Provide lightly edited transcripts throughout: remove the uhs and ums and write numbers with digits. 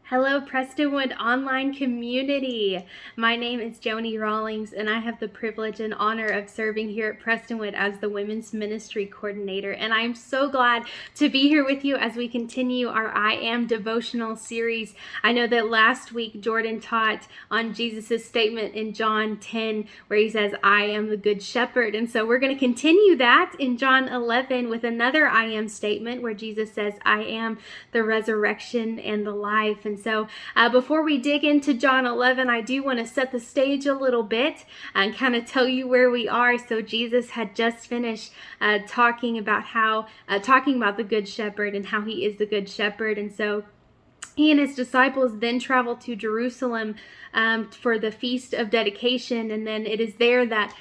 Hello, Prestonwood online community. My name is Joni Rawlings, and I have the privilege and honor of serving here at Prestonwood as the Women's Ministry Coordinator. And I am so glad to be here with you as we continue our I Am devotional series. I know that last week Jordan taught on Jesus' statement in John 10, where he says, I am the good shepherd. And so we're going to continue that in John 11 with another I am statement where Jesus says, I am the resurrection and the life. And so before we dig into John 11, I do want to set the stage a little bit and kind of tell you where we are. So Jesus had just finished talking about the Good Shepherd and how he is the Good Shepherd. And so he and his disciples then travel to Jerusalem for the Feast of Dedication, and then it is there that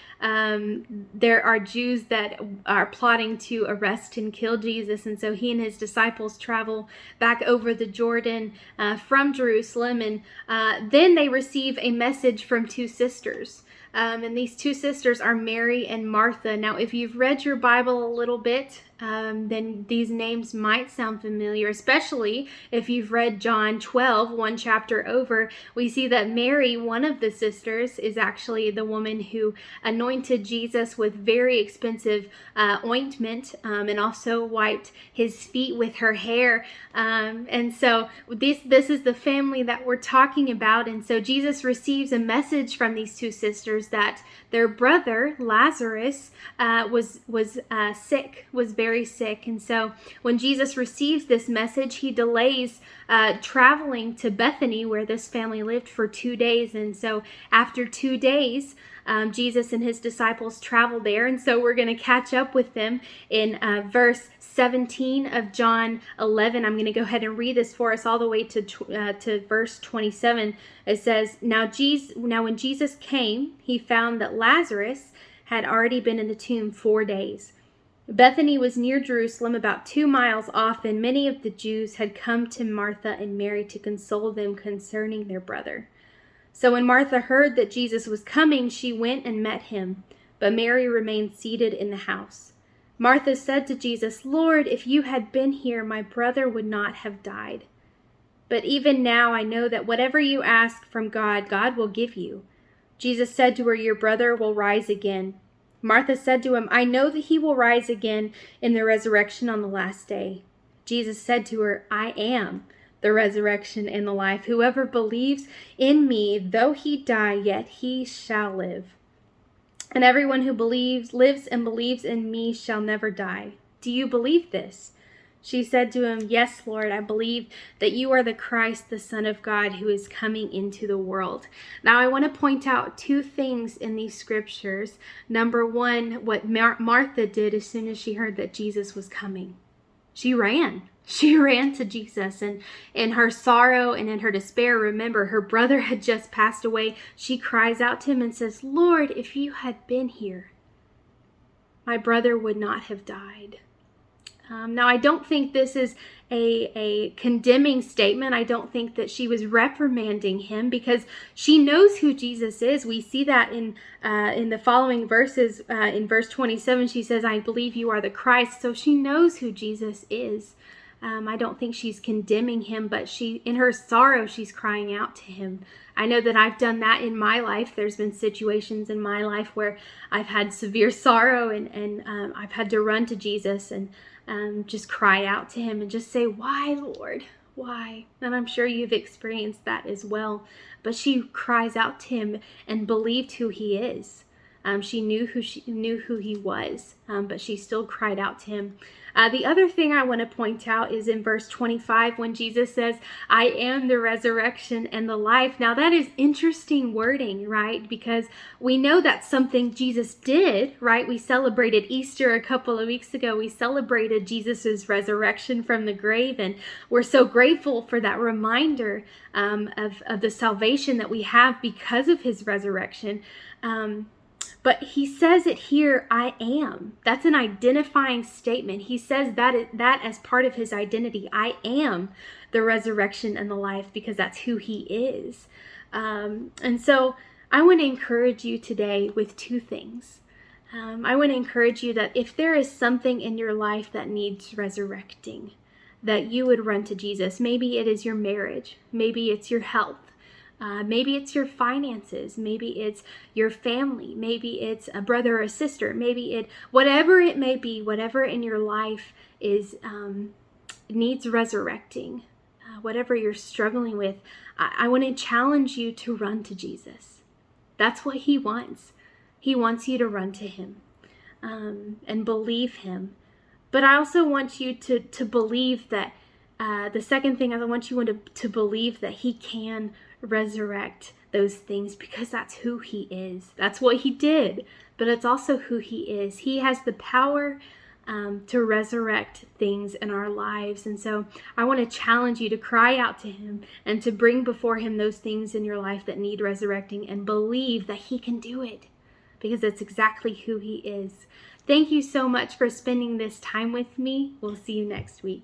there are Jews that are plotting to arrest and kill Jesus, and so he and his disciples travel back over the Jordan from Jerusalem, and then they receive a message from two sisters. And these two sisters are Mary and Martha. Now, if you've read your Bible a little bit, then these names might sound familiar, especially if you've read John 12, one chapter over. We see that Mary, one of the sisters, is actually the woman who anointed Jesus with very expensive ointment and also wiped his feet with her hair. And so this is the family that we're talking about. And so Jesus receives a message from these two sisters that their brother Lazarus was very sick. And so when Jesus receives this message, he delays traveling to Bethany, where this family lived, for 2 days. And so after 2 days, Jesus and his disciples travel there. And so we're going to catch up with them in verse 17 of John 11. I'm going to go ahead and read this for us all the way to verse 27. It says, Now when Jesus came, he found that Lazarus had already been in the tomb 4 days. Bethany was near Jerusalem, about 2 miles off, and many of the Jews had come to Martha and Mary to console them concerning their brother. So when Martha heard that Jesus was coming, she went and met him, but Mary remained seated in the house. Martha said to Jesus, Lord, if you had been here, my brother would not have died. But even now I know that whatever you ask from God, God will give you. Jesus said to her, Your brother will rise again. Martha said to him, I know that he will rise again in the resurrection on the last day. Jesus said to her, I am the resurrection and the life. Whoever believes in me, though he die, yet he shall live. And everyone who lives and believes in me shall never die. Do you believe this? She said to him, Yes, Lord, I believe that you are the Christ, the Son of God, who is coming into the world. Now, I want to point out two things in these scriptures. Number one, what Martha did as soon as she heard that Jesus was coming. She ran. She ran to Jesus, and in her sorrow and in her despair, remember, her brother had just passed away. She cries out to him and says, Lord, if you had been here, my brother would not have died. Now, I don't think this is a condemning statement. I don't think that she was reprimanding him, because she knows who Jesus is. We see that in the following verses. In verse 27, she says, I believe you are the Christ. So she knows who Jesus is. I don't think she's condemning him, but in her sorrow, she's crying out to him. I know that I've done that in my life. There's been situations in my life where I've had severe sorrow and I've had to run to Jesus and just cry out to him and just say, why, Lord? Why? And I'm sure you've experienced that as well. But she cries out to him and believed who he is. She knew who he was, but she still cried out to him. The other thing I want to point out is in verse 25 when Jesus says, I am the resurrection and the life. Now that is interesting wording, right? Because we know that's something Jesus did, right? We celebrated Easter a couple of weeks ago. We celebrated Jesus's resurrection from the grave, and we're so grateful for that reminder of the salvation that we have because of his resurrection. But he says it here, I am. That's an identifying statement. He says that as part of his identity. I am the resurrection and the life, because that's who he is. And so I want to encourage you today with two things. I want to encourage you that if there is something in your life that needs resurrecting, that you would run to Jesus. Maybe it is your marriage. Maybe it's your health. Maybe it's your finances. Maybe it's your family. Maybe it's a brother or a sister. Maybe whatever it may be, whatever in your life is needs resurrecting, whatever you're struggling with, I want to challenge you to run to Jesus. That's what he wants. He wants you to run to him and believe him. But I also want you to believe that, the second thing, I want you to believe that he can resurrect those things, because that's who he is. That's what he did, but it's also who he is. He has the power to resurrect things in our lives. And so I want to challenge you to cry out to him and to bring before him those things in your life that need resurrecting, and believe that he can do it, because that's exactly who he is. Thank you so much for spending this time with me. We'll see you next week.